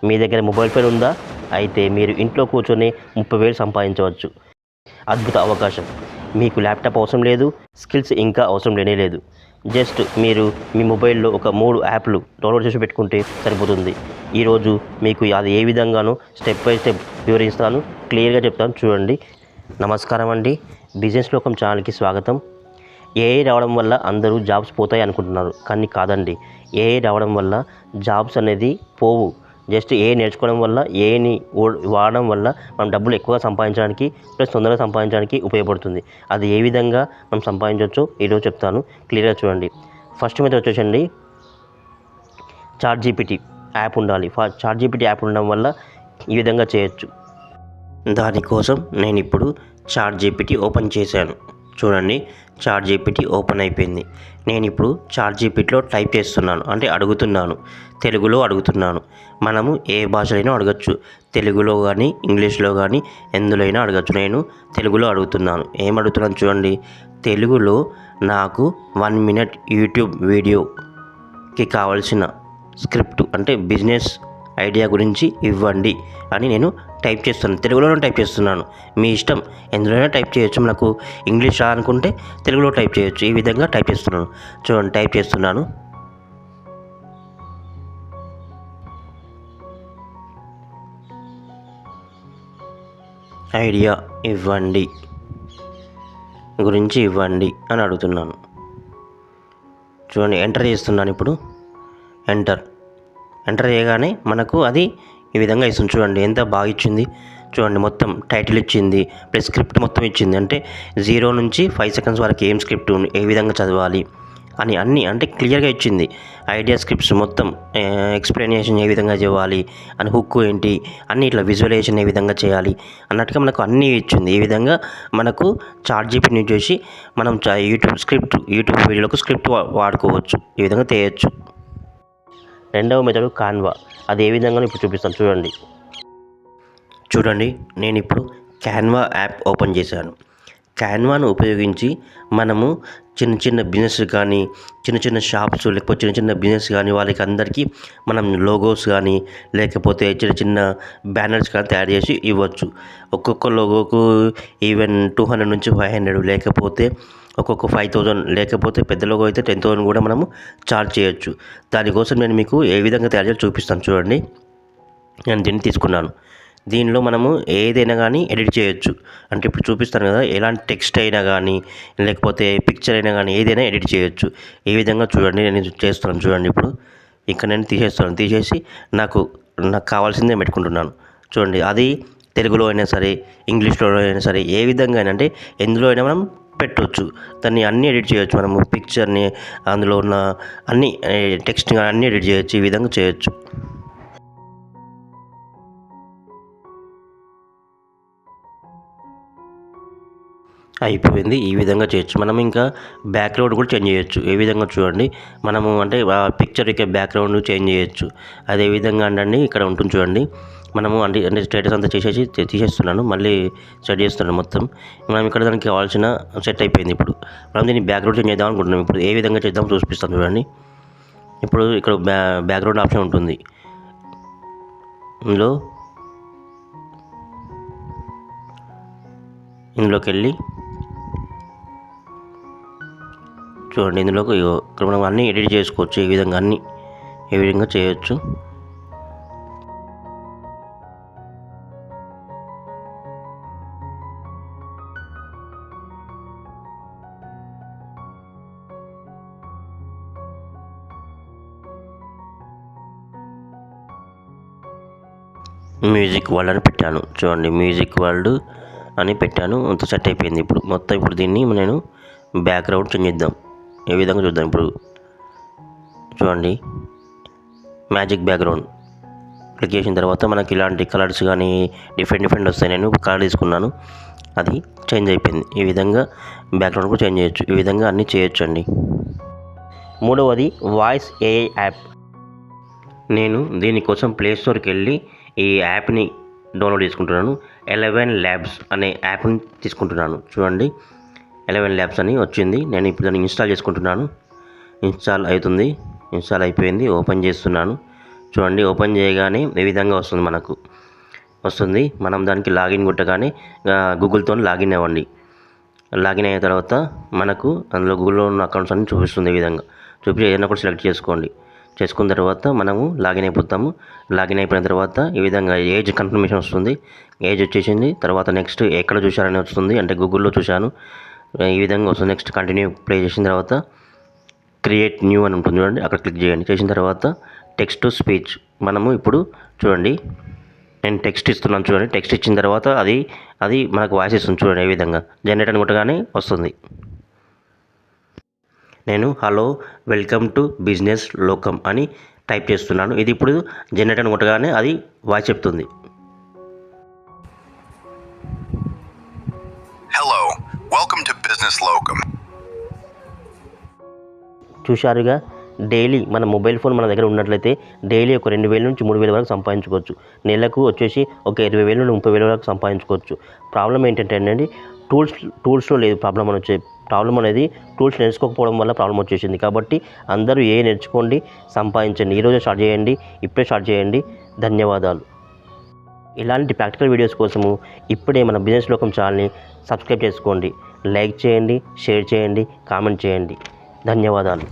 మీ దగ్గర mobile phone ఉందా? అయితే మీరు ఇంట్లో కూర్చొని 30,000 సంపాదించవచ్చు. అద్భుత అవకాశం. మీకు ల్యాప్టాప్ అవసరం లేదు, స్కిల్స్ ఇంకా అవసరం లేదు. జస్ట్ మీరు మీ మొబైల్లో ఒక 3 యాప్లు డౌన్లోడ్ చేసి పెట్టుకుంటే సరిపోతుంది. ఈరోజు మీకు అది ఏ విధంగానో స్టెప్ బై స్టెప్ వివరిస్తాను, క్లియర్గా చెప్తాను చూడండి. నమస్కారం అండి, బిజినెస్ లోకం ఛానల్కి స్వాగతం. ఏఐ రావడం వల్ల అందరూ జాబ్స్ పోతాయి అనుకుంటున్నారు, కానీ కాదండి. ఏఐ రావడం వల్ల జాబ్స్ అనేది పోవు. జస్ట్ ఏఐ నేర్చుకోవడం వల్ల, ఏఐని వాడడం వల్ల మనం డబ్బులు ఎక్కువగా సంపాదించడానికి ప్లస్ తొందరగా సంపాదించడానికి ఉపయోగపడుతుంది. అది ఏ విధంగా మనం సంపాదించవచ్చో ఈరోజు చెప్తాను, క్లియర్గా చూడండి. ఫస్ట్ మీద వచ్చేసండి చాట్ జీపీటీ యాప్ ఉండాలి. చాట్ జీపీటీ యాప్ ఉండడం వల్ల ఈ విధంగా చేయొచ్చు. దానికోసం నేను ఇప్పుడు చాట్ జీపీటీ ఓపెన్ చేశాను. చూడండి, చాట్ జీపీటీ ఓపెన్ అయిపోయింది. నేను ఇప్పుడు చాట్ జీపీటీలో టైప్ చేస్తున్నాను, అంటే అడుగుతున్నాను, తెలుగులో అడుగుతున్నాను. మనము ఏ భాషలైనా అడగచ్చు, తెలుగులో కానీ ఇంగ్లీష్లో కానీ ఎందులో అయినా అడగచ్చు. నేను తెలుగులో అడుగుతున్నాను. ఏం అడుగుతున్నాను చూడండి. తెలుగులో నాకు 1 మినిట్ యూట్యూబ్ వీడియోకి కావాల్సిన స్క్రిప్ట్, అంటే బిజినెస్ ఐడియా గురించి ఇవ్వండి అని నేను టైప్ చేస్తున్నాను. తెలుగులోనే టైప్ చేస్తున్నాను. మీ ఇష్టం, ఎందులోనే టైప్ చేయొచ్చు. మనకు ఇంగ్లీష్ అనుకుంటే తెలుగులో టైప్ చేయొచ్చు. ఈ విధంగా టైప్ చేస్తున్నాను. చూడండి, టైప్ చేస్తున్నాను. ఐడియా ఇవ్వండి గురించి ఇవ్వండి అని అడుగుతున్నాను. చూడండి, ఎంటర్ చేస్తున్నాను. ఇప్పుడు ఎంటర్ చేయగానే మనకు అది ఈ విధంగా ఇస్తుంది. చూడండి ఎంత బాగా ఇచ్చింది. చూడండి, మొత్తం టైటిల్ ఇచ్చింది, ప్లస్ స్క్రిప్ట్ మొత్తం ఇచ్చింది. అంటే 0 నుంచి 5 సెకండ్స్ వరకు ఏం స్క్రిప్ట్ ఏ విధంగా చదవాలి అని అన్నీ అంటే క్లియర్గా ఇచ్చింది. ఐడియా స్క్రిప్ట్స్ మొత్తం, ఎక్స్ప్లెనేషన్ ఏ విధంగా చేయాలి అని, హుక్ ఏంటి అన్నీ, ఇట్లా విజువలైజేషన్ ఏ విధంగా చేయాలి అన్నట్టుగా మనకు అన్నీ ఇచ్చింది. ఈ విధంగా మనకు చాట్ జీపీటీ యూజ్ చేసి మనం యూట్యూబ్ వీడియోలకు స్క్రిప్ట్ వాడుకోవచ్చు. ఈ విధంగా చేయొచ్చు. రెండవ మెథడ్ కాన్వా. అది ఏ విధంగా ఇప్పుడు చూపిస్తాను చూడండి. నేను ఇప్పుడు కాన్వా యాప్ ఓపెన్ చేశాను. కాన్వాను ఉపయోగించి మనము చిన్న బిజినెస్ కానీ, చిన్న షాప్స్, లేకపోతే చిన్న బిజినెస్ కానీ వాళ్ళకి అందరికీ మనం లోగోస్ కానీ, లేకపోతే చిన్న బ్యానర్స్ కానీ తయారు చేసి ఇవ్వచ్చు. ఒక్కొక్క లోగోకు ఈవెన్ 200 నుంచి 500, లేకపోతే ఒక్కొక్క 5,000, లేకపోతే పెద్ద లోగో అయితే 10,000 కూడా మనము చార్జ్ చేయొచ్చు. దానికోసం నేను మీకు ఏ విధంగా తయారు చేయాలో చూపిస్తాను చూడండి. నేను దీన్ని తీసుకున్నాను. దీనిలో మనము ఏదైనా కానీ ఎడిట్ చేయొచ్చు. అంటే ఇప్పుడు చూపిస్తాను కదా, ఎలాంటి టెక్స్ట్ అయినా కానీ, లేకపోతే పిక్చర్ అయినా కానీ ఏదైనా ఎడిట్ చేయొచ్చు. ఈ విధంగా చూడండి, నేను చేస్తున్నాను చూడండి. ఇప్పుడు ఇక్కడ నేను తీసేసి నాకు కావాల్సిందే పెట్టుకుంటున్నాను. చూడండి, అది తెలుగులో అయినా సరే, ఇంగ్లీష్లో అయినా సరే, ఏ విధంగా అయినా, అంటే ఎందులో అయినా మనం పెట్టవచ్చు. దాన్ని అన్నీ ఎడిట్ చేయొచ్చు. మనము పిక్చర్ని, అందులో ఉన్న అన్ని టెక్స్ట్ అన్నీ ఎడిట్ చేయొచ్చు. ఈ విధంగా చేయొచ్చు. అయిపోయింది. ఈ విధంగా చేయొచ్చు. మనం ఇంకా బ్యాక్గ్రౌండ్ కూడా చేంజ్ చేయొచ్చు. ఏ విధంగా చూడండి, మనము అంటే పిక్చర్ యొక్క బ్యాక్గ్రౌండ్ చేంజ్ చేయొచ్చు. అదే విధంగా అండి ఇక్కడ ఉంటుంది చూడండి. మనము అంటే స్టేటస్ అంతా తీసేస్తున్నాను, మళ్ళీ సెట్ చేస్తున్నాను మొత్తం. మనం ఇక్కడ దానికి కావాల్సిన సెట్ అయిపోయింది. ఇప్పుడు మనం దీన్ని బ్యాక్గ్రౌండ్ చేంజ్ చేద్దాం అనుకుంటున్నాం. ఇప్పుడు ఏ విధంగా చేద్దాం చూపిస్తాను చూడండి. ఇప్పుడు ఇక్కడ బ్యాక్గ్రౌండ్ ఆప్షన్ ఉంటుంది. ఇందులోకి వెళ్ళి చూడండి, ఇందులోకి ఇక్కడ మనం అన్నీ ఎడిట్ చేసుకోవచ్చు. ఈ విధంగా అన్నీ ఏ విధంగా చేయొచ్చు. మ్యూజిక్ వరల్డ్ అని పెట్టాను చూడండి. మ్యూజిక్ వరల్డ్ అని పెట్టాను. అంత సెట్ అయిపోయింది. ఇప్పుడు దీన్ని నేను బ్యాక్గ్రౌండ్ చేంజ్ చేద్దాం. ఏ విధంగా చూద్దాం. ఇప్పుడు చూడండి, మ్యాజిక్ బ్యాక్గ్రౌండ్ క్లిక్ చేసిన తర్వాత మనకి ఇలాంటి కలర్స్ కానీ డిఫరెంట్ వస్తాయి. నేను కలర్ తీసుకున్నాను, అది చేంజ్ అయిపోయింది. ఈ విధంగా బ్యాక్గ్రౌండ్ కూడా చేంజ్ చేయొచ్చు. ఈ విధంగా అన్నీ చేయొచ్చు అండి. మూడవది వాయిస్ ఏఐ యాప్. నేను దీనికోసం ప్లే స్టోర్కి వెళ్ళి ఈ యాప్ని డౌన్లోడ్ చేసుకుంటున్నాను. 11 ల్యాబ్స్ అనే యాప్ని తీసుకుంటున్నాను. చూడండి, 11 ల్యాబ్స్ అని వచ్చింది. నేను ఇప్పుడు దాన్ని ఇన్స్టాల్ చేసుకుంటున్నాను. ఇన్స్టాల్ అయిపోయింది. ఓపెన్ చేస్తున్నాను. చూడండి, ఓపెన్ చేయగానే ఈ విధంగా వస్తుంది. మనం దానికి లాగిన్ కొట్టగానే గూగుల్తో లాగిన్ అవ్వండి. లాగిన్ అయిన తర్వాత మనకు అందులో గూగుల్లో ఉన్న అకౌంట్స్ అన్ని చూపిస్తుంది. ఈ విధంగా ఏదైనా ఒకటి సెలెక్ట్ చేసుకోండి. చేసుకున్న తర్వాత మనము లాగిన్ అయిపోతాము. లాగిన్ అయిపోయిన తర్వాత ఈ విధంగా ఏజ్ కన్ఫర్మేషన్ వస్తుంది. ఏజ్ వచ్చేసింది. తర్వాత నెక్స్ట్ ఎక్కడ చూశారని వస్తుంది, అంటే గూగుల్లో చూశాను, ఈ విధంగా వస్తుంది. నెక్స్ట్ కంటిన్యూ ప్లే చేసిన తర్వాత క్రియేట్ న్యూ అని ఉంటుంది చూడండి, అక్కడ క్లిక్ చేయండి. చేసిన తర్వాత టెక్స్ట్ టు స్పీచ్, మనము ఇప్పుడు చూడండి నేను టెక్స్ట్ ఇస్తున్నాను చూడండి. టెక్స్ట్ ఇచ్చిన తర్వాత అది మనకు వాయిస్ ఇస్తుంది చూడండి. ఈ విధంగా జనరేట్ అని కొట్టగానే వస్తుంది. నేను హలో వెల్కమ్ టు బిజినెస్ లోకం అని టైప్ చేస్తున్నాను. ఇది ఇప్పుడు జనరేట్ అని కొట్టగానే అది వాయిస్ చెప్తుంది. Hello, welcome to Business Locum. చూశారుగా, డైలీ మన మొబైల్ ఫోన్ మన దగ్గర ఉన్నట్లయితే డైలీ ఒక 2,000 నుంచి 3,000 వరకు సంపాదించుకోవచ్చు. నెలకు వచ్చేసి ఒక 20,000 నుండి 30,000 వరకు సంపాదించుకోవచ్చు. ప్రాబ్లం ఏంటంటే అండి, టూల్స్లో లేదు ప్రాబ్లం అని వచ్చే ప్రాబ్లం అనేది టూల్స్ నేర్చుకోకపోవడం వల్ల ప్రాబ్లం వచ్చేసింది. కాబట్టి అందరూ నేర్చుకోండి, సంపాదించండి. ఈరోజే స్టార్ట్ చేయండి, ఇప్పుడే స్టార్ట్ చేయండి. ధన్యవాదాలు. ఇలాంటి ప్రాక్టికల్ వీడియోస్ కోసము ఇప్పుడే మన బిజినెస్ లోకం ఛానల్ని సబ్స్క్రైబ్ చేసుకోండి. లైక్ చేయండి, షేర్ చేయండి, కామెంట్ చేయండి. ధన్యవాదాలు.